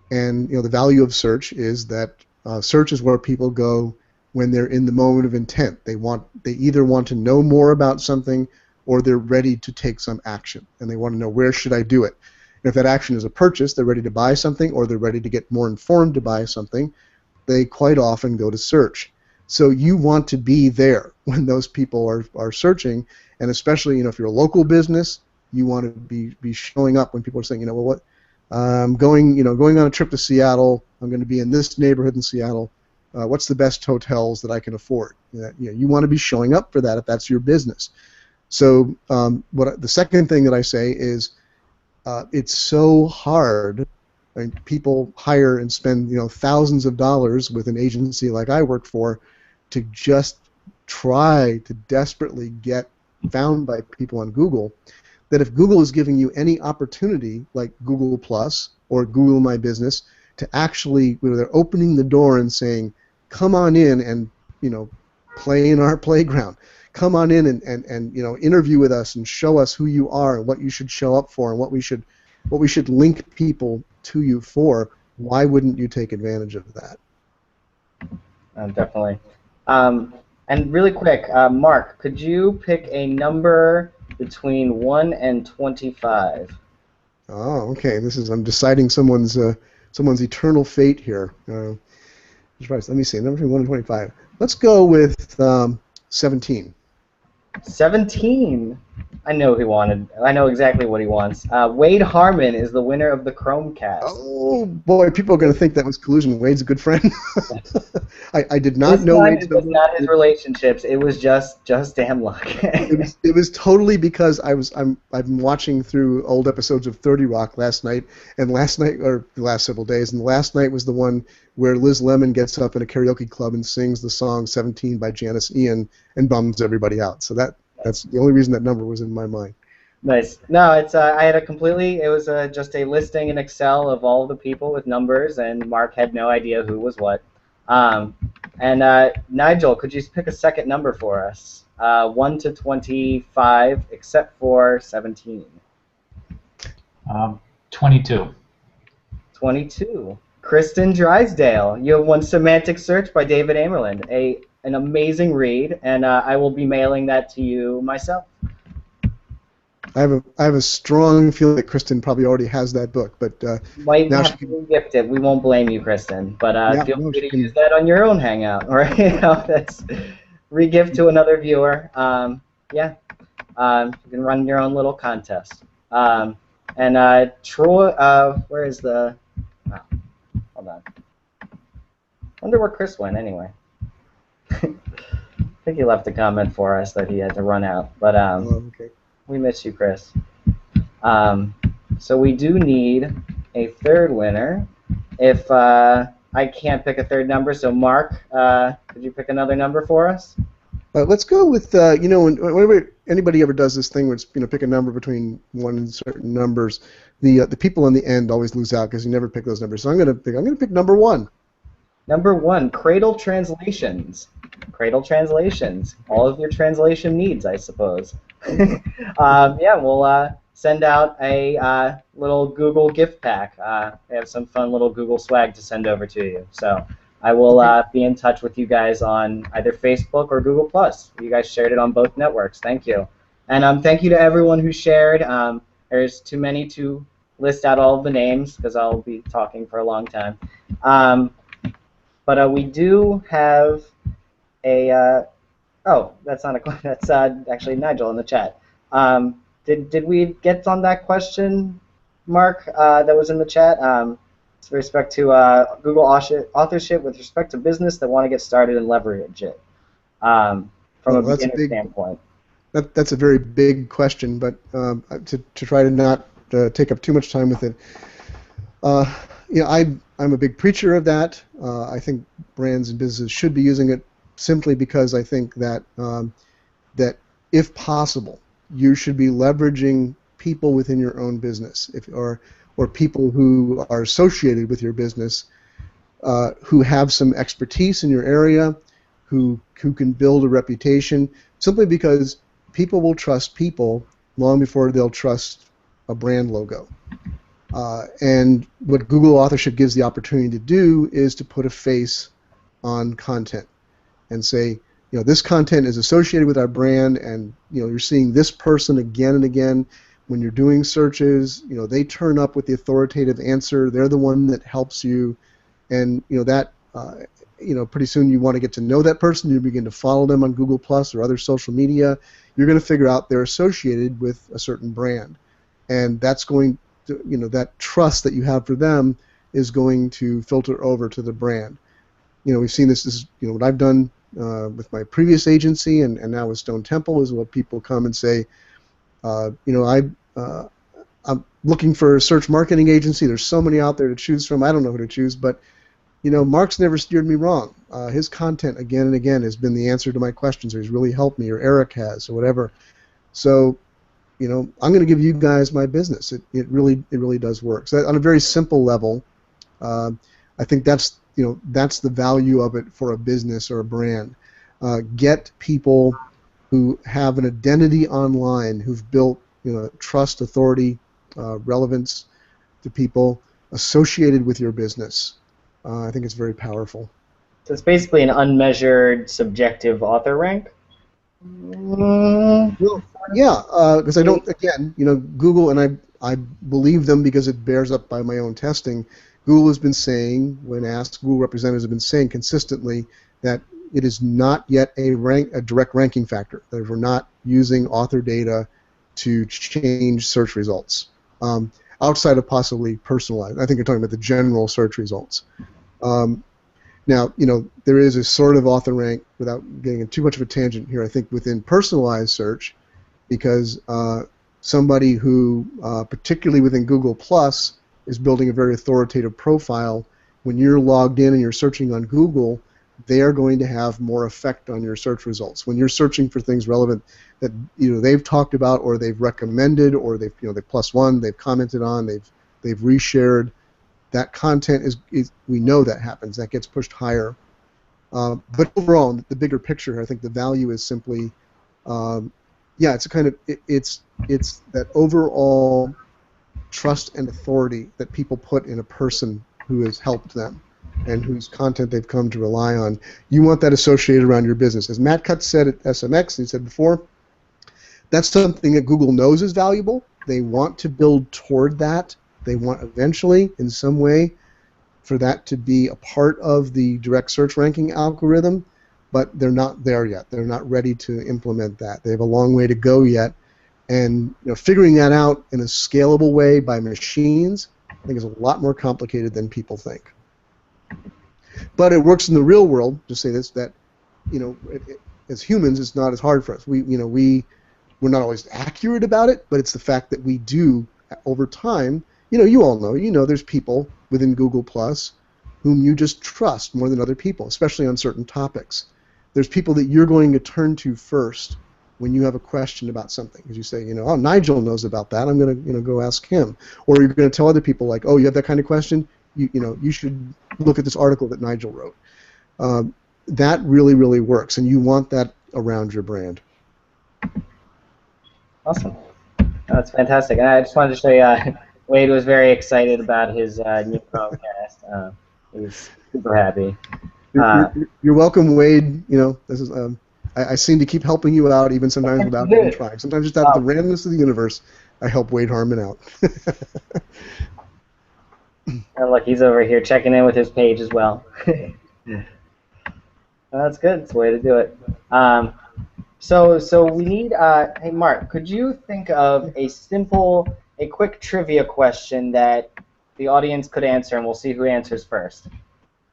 and the value of search is that search is where people go when they're in the moment of intent. They either want to know more about something, or they're ready to take some action, and they want to know, where should I do it? And if that action is a purchase, they're ready to buy something, or they're ready to get more informed to buy something, they quite often go to search. So you want to be there when those people are searching, and especially if you're a local business, you want to be showing up when people are saying, I'm going on a trip to Seattle. I'm going to be in this neighborhood in Seattle. What's the best hotels that I can afford? You want to be showing up for that if that's your business. So the second thing that I say is it's so hard. I mean, people hire and spend thousands of dollars with an agency like I work for to just try to desperately get found by people on Google, that if Google is giving you any opportunity, like Google Plus or Google My Business, to actually, they're opening the door and saying, come on in and play in our playground. Come on in and interview with us and show us who you are and what you should show up for and what we should link people to you for. Why wouldn't you take advantage of that? Definitely. And really quick, Mark, could you pick a number between 1 and 25? Oh, okay. I'm deciding someone's eternal fate here. Let me see. Number between 1 and 25. Let's go with 17. 17. I know he wanted. I know exactly what he wants. Wade Harmon is the winner of the Chromecast. Oh boy, people are going to think that was collusion. Wade's a good friend. I did not know Wade's number. It was not his relationships. It was just damn luck. it was totally because I'm watching through old episodes of 30 Rock last night, or the last several days, and last night was the one where Liz Lemon gets up in a karaoke club and sings the song 17 by Janice Ian and bums everybody out. So that's the only reason that number was in my mind. Nice. No, it's I had it was just a listing in Excel of all the people with numbers, and Mark had no idea who was what. And Nigel, could you pick a second number for us? 1 to 25, except for 17. 22. 22. Kristen Drysdale. You have won Semantic Search by David Amerland. An amazing read, and I will be mailing that to you myself. I have a strong feeling that Kristen probably already has that book, but might now have to gift it. We won't blame you, Kristen, but feel free to use that on your own Hangout, or that's re-gift to another viewer. You can run your own little contest. And Troy, where is the? Oh, hold on. Wonder where Chris went anyway. I think he left a comment for us that he had to run out, but okay. We miss you, Chris. So we do need a third winner. If I can't pick a third number, so Mark, could you pick another number for us? Let's go with whenever anybody ever does this thing where it's pick a number between one and certain numbers, the people on the end always lose out because you never pick those numbers. So I'm gonna pick number 1. Number 1, Cradle Translations. Cradle Translations. All of your translation needs, I suppose. We'll send out a little Google gift pack. We have some fun little Google swag to send over to you. So I will be in touch with you guys on either Facebook or Google+. You guys shared it on both networks. Thank you. And thank you to everyone who shared. There's too many to list out all of the names because I'll be talking for a long time. But we do have a that's not a that's actually Nigel in the chat. Did we get on that question, Mark, that was in the chat? with respect to Google authorship with respect to business that want to get started and leverage it from a beginner standpoint? That's a very big question, but to try to not take up too much time with it, I'm a big preacher of that. I think brands and businesses should be using it simply because I think that that if possible, you should be leveraging people within your own business, or people who are associated with your business, who have some expertise in your area, who can build a reputation, simply because people will trust people long before they'll trust a brand logo. And what Google Authorship gives the opportunity to do is to put a face on content and say, this content is associated with our brand, and you're seeing this person again and again. When you're doing searches, they turn up with the authoritative answer. They're the one that helps you, and pretty soon you want to get to know that person. You begin to follow them on Google Plus or other social media. You're going to figure out they're associated with a certain brand, and that's going to, that trust that you have for them is going to filter over to the brand. We've seen this. This is what I've done with my previous agency, and now with Stone Temple, is what people come and say. I'm looking for a search marketing agency. There's so many out there to choose from. I don't know who to choose, but Mark's never steered me wrong. His content again and again has been the answer to my questions, or he's really helped me, or Eric has, or whatever. So, I'm going to give you guys my business. It really does work. So on a very simple level, I think that's the value of it for a business or a brand. Get people who have an identity online, who've built trust, authority, relevance to people associated with your business. I think it's very powerful. So it's basically an unmeasured, subjective author rank? Well, yeah, because I don't, again, Google, and I believe them because it bears up by my own testing. Google has been saying, when asked, Google representatives have been saying consistently that it is not yet a direct ranking factor, that we're not using author data to change search results, outside of possibly personalized. I think you're talking about the general search results. Now, there is a sort of author rank, without getting into too much of a tangent here, I think within personalized search, because somebody who, particularly within Google Plus, is building a very authoritative profile. When you're logged in and you're searching on Google, they are going to have more effect on your search results. When you're searching for things relevant that they've talked about, or they've recommended, or they've they've plus one, they've commented on, they've reshared, that content is we know that happens. That gets pushed higher. But overall, the bigger picture, I think the value is simply, it's a kind of it's that overall trust and authority that people put in a person who has helped them and whose content they've come to rely on. You want that associated around your business. As Matt Cutts said at SMX, he said before, that's something that Google knows is valuable. They want to build toward that. They want eventually, in some way, for that to be a part of the direct search ranking algorithm, but they're not there yet. They're not ready to implement that. They have a long way to go yet. And figuring that out in a scalable way by machines, I think, is a lot more complicated than people think. But it works in the real world. To say this, that as humans, it's not as hard for us. We're not always accurate about it, but it's the fact that we do over time. You all know. There's people within Google Plus whom you just trust more than other people, especially on certain topics. There's people that you're going to turn to first when you have a question about something, because you say, oh, Nigel knows about that. I'm going to go ask him. Or you're going to tell other people, like, oh, you have that kind of question. You should look at this article that Nigel wrote. That really, really works, and you want that around your brand. Awesome. That's fantastic. And I just wanted to show you, Wade was very excited about his new Chromecast. He's super happy. You're welcome, Wade. This is I seem to keep helping you out, even sometimes without even trying. Sometimes just out of the randomness of the universe, I help Wade Harmon out. And look, he's over here checking in with his page as well. That's good. It's the way to do it. So we need. Hey, Mark, could you think of a quick trivia question that the audience could answer, and we'll see who answers first.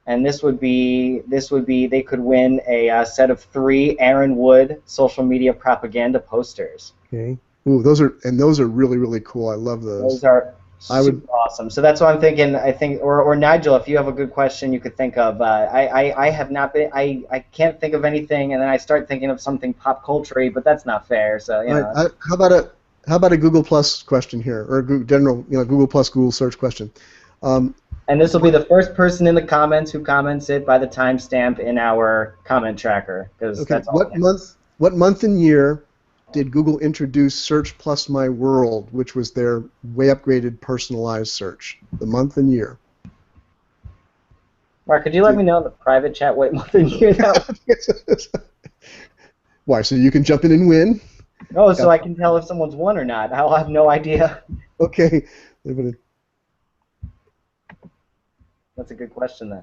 And this would be they could win a set of 3 Aaron Wood social media propaganda posters. Okay. Ooh, those are really, really cool. I love those. Those are super awesome. So that's what I'm thinking. I think, or Nigel, if you have a good question you could think of. I have not been. I can't think of anything, and then I start thinking of something pop culture-y, but that's not fair. So you know. Right. How about a Google Plus question here, or a general, Google Plus Google search question? And this will be the first person in the comments who comments it by the timestamp in our comment tracker, because okay. that's all. What month and year did Google introduce Search Plus My World, which was their way upgraded personalized search? The month and year. Mark, could you let me know in the private chat what month and year that was? Why? So you can jump in and win? Oh, so I can tell if someone's won or not. I'll have no idea. Okay. That's a good question then.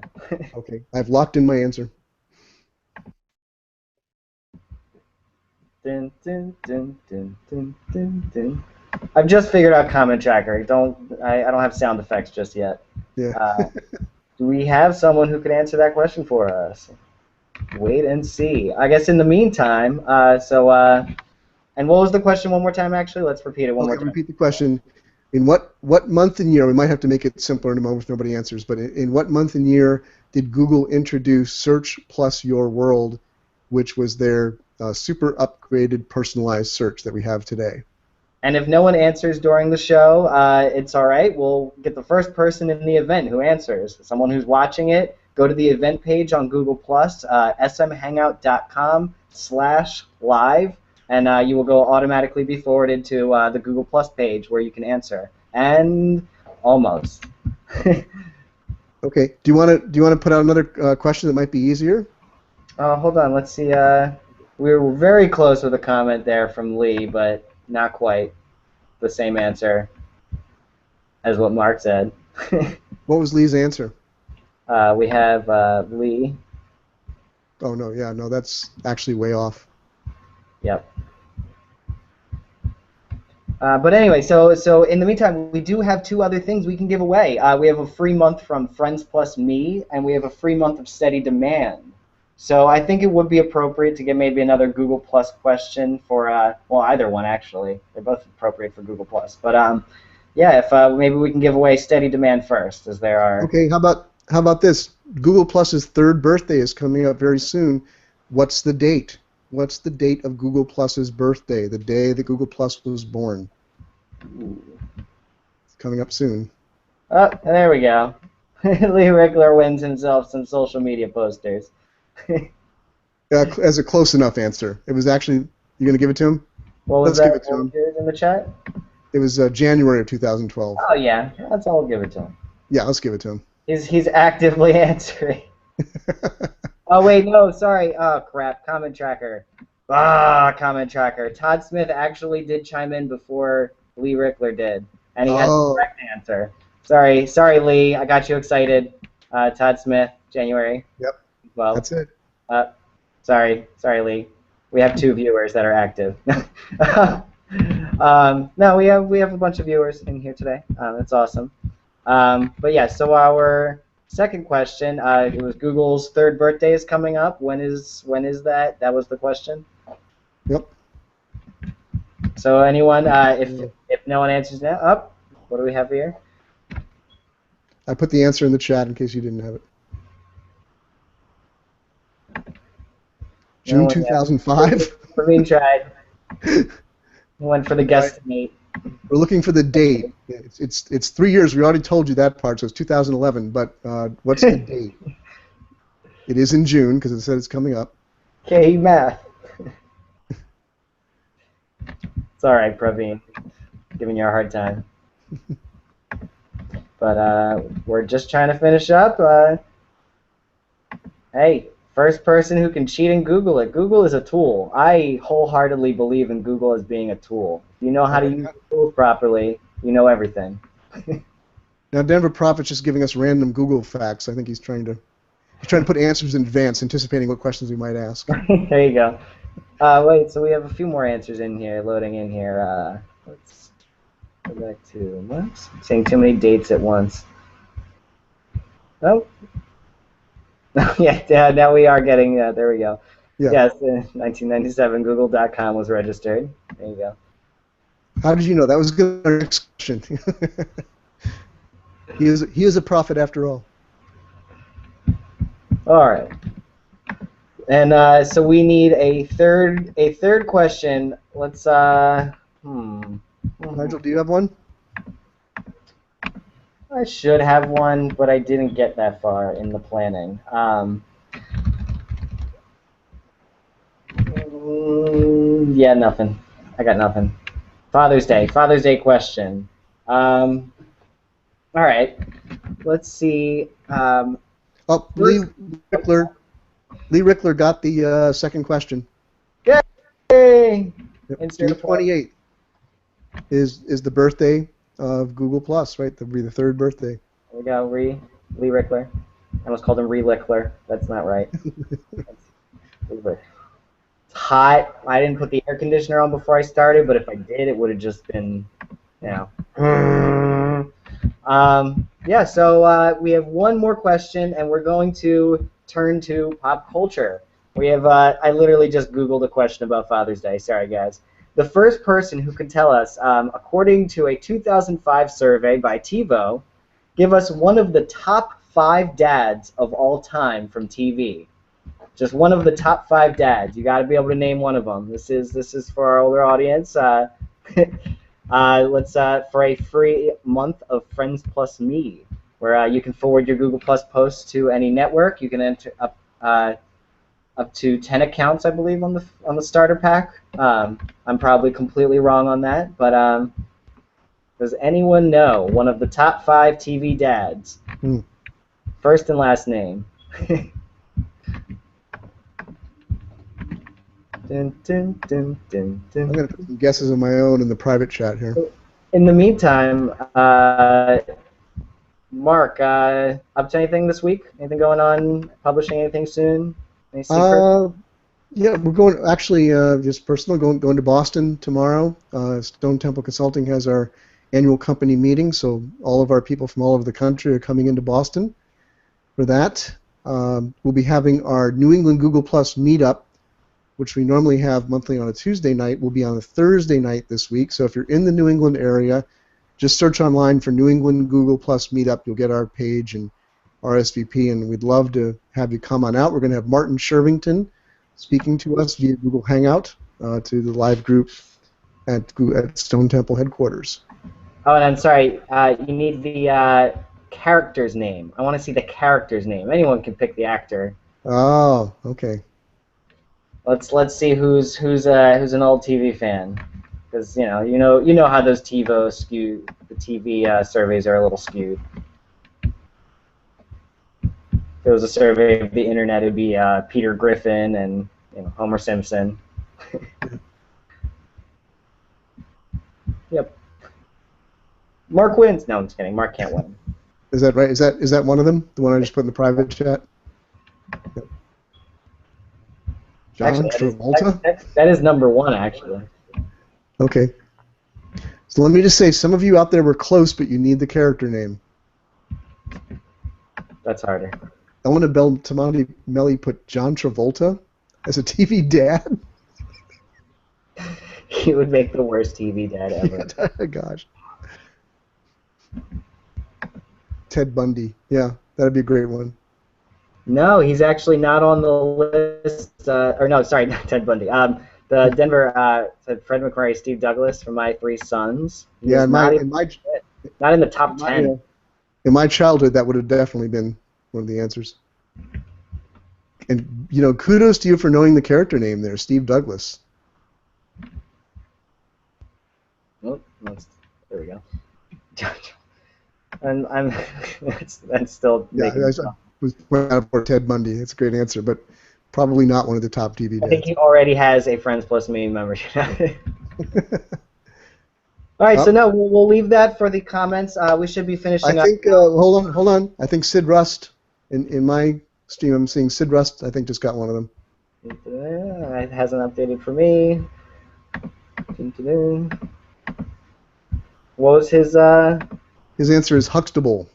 Okay, I've locked in my answer. Dun, dun, dun, dun, dun, dun, dun. I've just figured out comment tracker. I don't have sound effects just yet. Yeah. Do we have someone who could answer that question for us? Wait and see. I guess in the meantime, and what was the question one more time? Actually, let's repeat it one more time. Repeat the question. In what month and year, we might have to make it simpler in a moment if nobody answers, but in what month and year did Google introduce Search Plus Your World, which was their super upgraded personalized search that we have today? And if no one answers during the show, it's all right. We'll get the first person in the event who answers. Someone who's watching it, go to the event page on Google+, smhangout.com/live, and you will go automatically be forwarded to the Google Plus page where you can answer. And almost. Okay. Do you want to put out another question that might be easier? Hold on. Let's see. We were very close with a comment there from Lee, but not quite the same answer as what Mark said. What was Lee's answer? We have Lee. Oh no, yeah, no, that's actually way off. Yep. But anyway, so in the meantime, we do have 2 other things we can give away. We have a free month from Friends Plus Me, and we have a free month of Steady Demand. So I think it would be appropriate to get maybe another Google Plus question for, well, either one actually. They're both appropriate for Google Plus. But yeah, if maybe we can give away Steady Demand first, as there are. Okay, how about this? Google Plus's 3rd birthday is coming up very soon. What's the date? What's the date of Google Plus's birthday? The day that Google Plus was born. It's coming up soon. Oh, there we go. Lee Rickler wins himself some social media posters. As a close enough answer. It was actually, you going to give it to him? What was Let's that? give it to him. In the chat? It was January of 2012. Oh yeah, let's all give it to him. Yeah, let's give it to him. He's actively answering. Oh wait, no, sorry. Oh crap, comment tracker. Comment tracker. Todd Smith actually did chime in before Lee Rickler did, and he had the correct answer. Sorry, Lee. I got you excited. Todd Smith, January. Yep. Well, that's it. Sorry, Lee. We have 2 viewers that are active. No, we have a bunch of viewers in here today. That's awesome. But yeah, so our second question, it was Google's 3rd birthday is coming up. When is that? That was the question. Yep. So anyone, if no one answers now, what do we have here? I put the answer in the chat in case you didn't have it. June 2005. Praveen tried. He went for the guesstimate. We're looking for the date. It's 3 years. We already told you that part, so it's 2011. But what's the date? It is in June because it said it's coming up. Okay, math. It's all right, Praveen. Giving you a hard time. But we're just trying to finish up. Hey, first person who can cheat and Google it. Google is a tool. I wholeheartedly believe in Google as being a tool. If you know how to use the tools properly, you know everything. Now Denver Prophet's just giving us random Google facts. I think he's trying to put answers in advance, anticipating what questions we might ask. There you go. Wait, so we have a few more answers in here, loading in here. Go back to what? Saying too many dates at once. Oh. Yeah, now we are getting, there we go. Yeah. Yes, in 1997, Google.com was registered. There you go. How did you know? That was a good next question. He is a prophet after all. All right. And so we need a third question. Let's Nigel, do you have one? I should have one, but I didn't get that far in the planning. Yeah, nothing. I got nothing. Father's Day question. All right. Let's see. Oh, Lee Rickler got the second question. Yay! Yep. June 28th is the birthday of Google Plus, right? That'll be the third birthday. There we go, Lee Rickler. I almost called him Lickler. That's not right. It's hot. I didn't put the air conditioner on before I started, but if I did, it would have just been, you know. Yeah, so we have one more question, and we're going to turn to pop culture. We have, I literally just Googled a question about Father's Day. Sorry, guys. The first person who can tell us, according to a 2005 survey by TiVo, give us one of the top 5 dads of all time from TV. Just one of the top 5 dads. You got to be able to name one of them. This is for our older audience. Let's for a free month of Friends Plus Me, where you can forward your Google Plus posts to any network. You can enter up to 10 accounts, I believe, on the starter pack. I'm probably completely wrong on that, but does anyone know one of the top 5 TV dads? First and last name. Dun, dun, dun, dun, dun. I'm going to put some guesses of my own in the private chat here. In the meantime, Mark, up to anything this week? Anything going on? Publishing anything soon? Any secrets? Yeah, we're going, actually, just personal, going to Boston tomorrow. Stone Temple Consulting has our annual company meeting, so all of our people from all over the country are coming into Boston for that. We'll be having our New England Google Plus meetup, which we normally have monthly on a Tuesday night, will be on a Thursday night this week. So if you're in the New England area, just search online for New England Google Plus Meetup. You'll get our page and RSVP, and we'd love to have you come on out. We're going to have Martin Shervington speaking to us via Google Hangout to the live group at Stone Temple headquarters. Oh, and I'm sorry, you need the character's name. I want to see the character's name. Anyone can pick the actor. Oh, okay. Let's see who's an old TV fan, because you know how those TiVo skew, the TV surveys are a little skewed. If it was a survey of the internet, it'd be Peter Griffin and Homer Simpson. Yep. Mark wins. No, I'm just kidding. Mark can't win. Is that right? Is that one of them? The one I just put in the private chat? Yep. John Actually, Travolta? that is number 1, actually. Okay. So let me just say, some of you out there were close, but you need the character name. That's harder. Elena Beltrami put John Travolta as a TV dad? He would make the worst TV dad ever. Gosh. Ted Bundy. Yeah, that'd be a great one. No, he's actually not on the list. Or no, sorry, not Ted Bundy. The Denver said Fred McMurray, Steve Douglas from My Three Sons. Yeah, not in the top 10. In my childhood, that would have definitely been one of the answers. And kudos to you for knowing the character name there, Steve Douglas. Oh, there we go. I'm that's still making me laugh. Was pointing out for Ted Bundy. It's a great answer, but probably not one of the top TV dads. I think he already has a Friends Plus Me membership. All right, so no, we'll leave that for the comments. We should be finishing up. I think, hold on. I think Sid Rust, in my stream, I'm seeing Sid Rust, I think, just got one of them. It hasn't updated for me. What was his? His answer is Huxtable.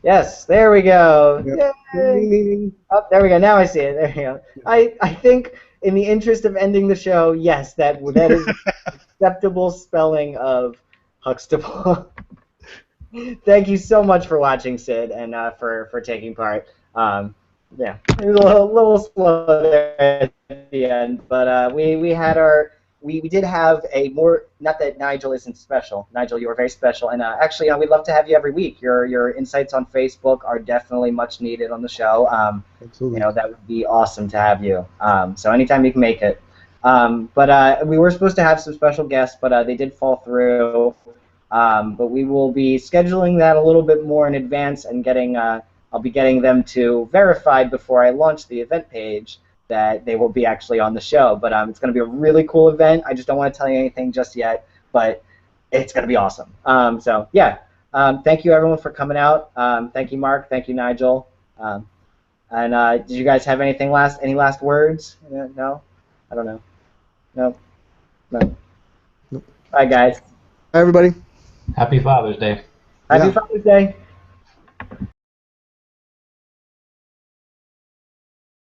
Yes, there we go. Yep. Yay. Oh, there we go. Now I see it. There we go. I think in the interest of ending the show, yes, that is acceptable spelling of Huxtable. Thank you so much for watching, Sid, and for taking part. Yeah, it was a little slow there at the end, but we had our we did have a more, not that Nigel isn't special. Nigel, you are very special, and actually, we'd love to have you every week. Your insights on Facebook are definitely much needed on the show. Absolutely. That would be awesome to have you. So anytime you can make it. But we were supposed to have some special guests, but they did fall through. But we will be scheduling that a little bit more in advance and I'll be getting them to verify before I launch the event page that they will be actually on the show. But it's going to be a really cool event. I just don't want to tell you anything just yet, but it's going to be awesome. So yeah, thank you everyone for coming out. Thank you, Mark. Thank you, Nigel. And did you guys have any last words? No? I don't know. No? No. Nope. Bye, guys. Hi, everybody. Happy Father's Day. Happy Yeah. Father's Day.